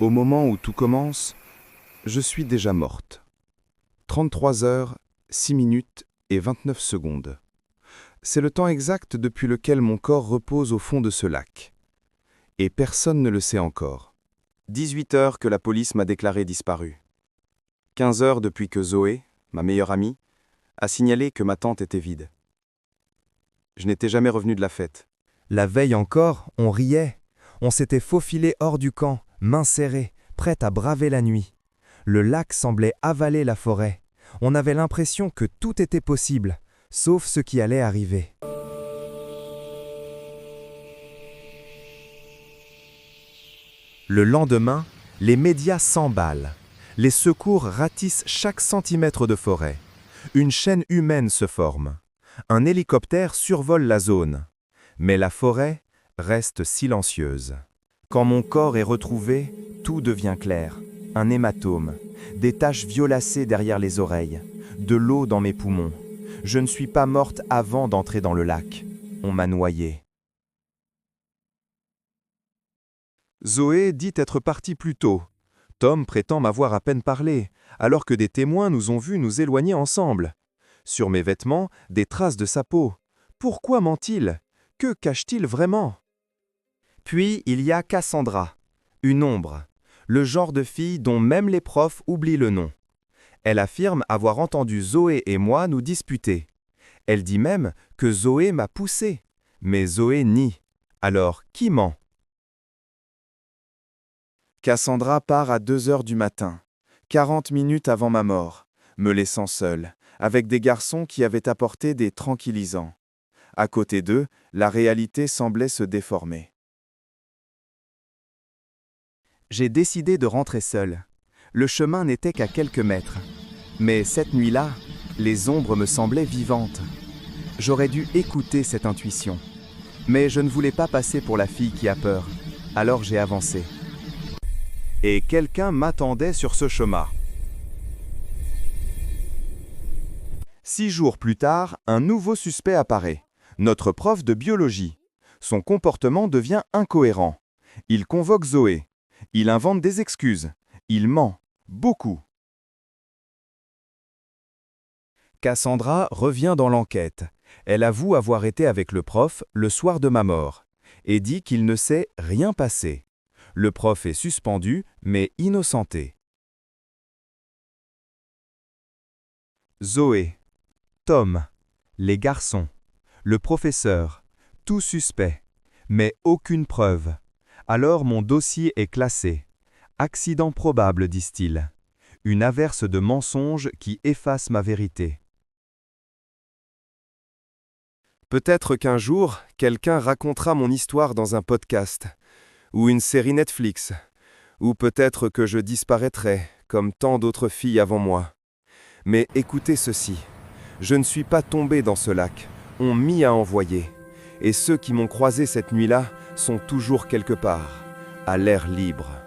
Au moment où tout commence, je suis déjà morte. 33 heures, 6 minutes et 29 secondes. C'est le temps exact depuis lequel mon corps repose au fond de ce lac. Et personne ne le sait encore. 18 heures que la police m'a déclaré disparue. 15 heures depuis que Zoé, ma meilleure amie, a signalé que ma tente était vide. Je n'étais jamais revenu de la fête. La veille encore, on riait. On s'était faufilé hors du camp, mains serrées, prêtes à braver la nuit. Le lac semblait avaler la forêt. On avait l'impression que tout était possible, sauf ce qui allait arriver. Le lendemain, les médias s'emballent. Les secours ratissent chaque centimètre de forêt. Une chaîne humaine se forme. Un hélicoptère survole la zone. Mais la forêt reste silencieuse. Quand mon corps est retrouvé, tout devient clair. Un hématome, des taches violacées derrière les oreilles, de l'eau dans mes poumons. Je ne suis pas morte avant d'entrer dans le lac. On m'a noyée. Zoé dit être partie plus tôt. Tom prétend m'avoir à peine parlé, alors que des témoins nous ont vus nous éloigner ensemble. Sur mes vêtements, des traces de sa peau. Pourquoi ment-il? Que cache-t-il vraiment? Puis il y a Cassandra, une ombre, le genre de fille dont même les profs oublient le nom. Elle affirme avoir entendu Zoé et moi nous disputer. Elle dit même que Zoé m'a poussé. Mais Zoé nie. Alors qui ment? Cassandra part à 2 heures du matin, 40 minutes avant ma mort, me laissant seule, avec des garçons qui avaient apporté des tranquillisants. À côté d'eux, la réalité semblait se déformer. J'ai décidé de rentrer seule. Le chemin n'était qu'à quelques mètres. Mais cette nuit-là, les ombres me semblaient vivantes. J'aurais dû écouter cette intuition. Mais je ne voulais pas passer pour la fille qui a peur. Alors j'ai avancé. Et quelqu'un m'attendait sur ce chemin. 6 jours plus tard, un nouveau suspect apparaît. Notre prof de biologie. Son comportement devient incohérent. Il convoque Zoé. Il invente des excuses. Il ment. Beaucoup. Cassandra revient dans l'enquête. Elle avoue avoir été avec le prof le soir de ma mort et dit qu'il ne s'est rien passé. Le prof est suspendu, mais innocenté. Zoé, Tom, les garçons, le professeur, tout suspect, mais aucune preuve. Alors mon dossier est classé. Accident probable, disent-ils. Une averse de mensonges qui efface ma vérité. Peut-être qu'un jour, quelqu'un racontera mon histoire dans un podcast, ou une série Netflix, ou peut-être que je disparaîtrai, comme tant d'autres filles avant moi. Mais écoutez ceci, je ne suis pas tombé dans ce lac, on m'y a envoyé, et ceux qui m'ont croisé cette nuit-là sont toujours quelque part, à l'air libre.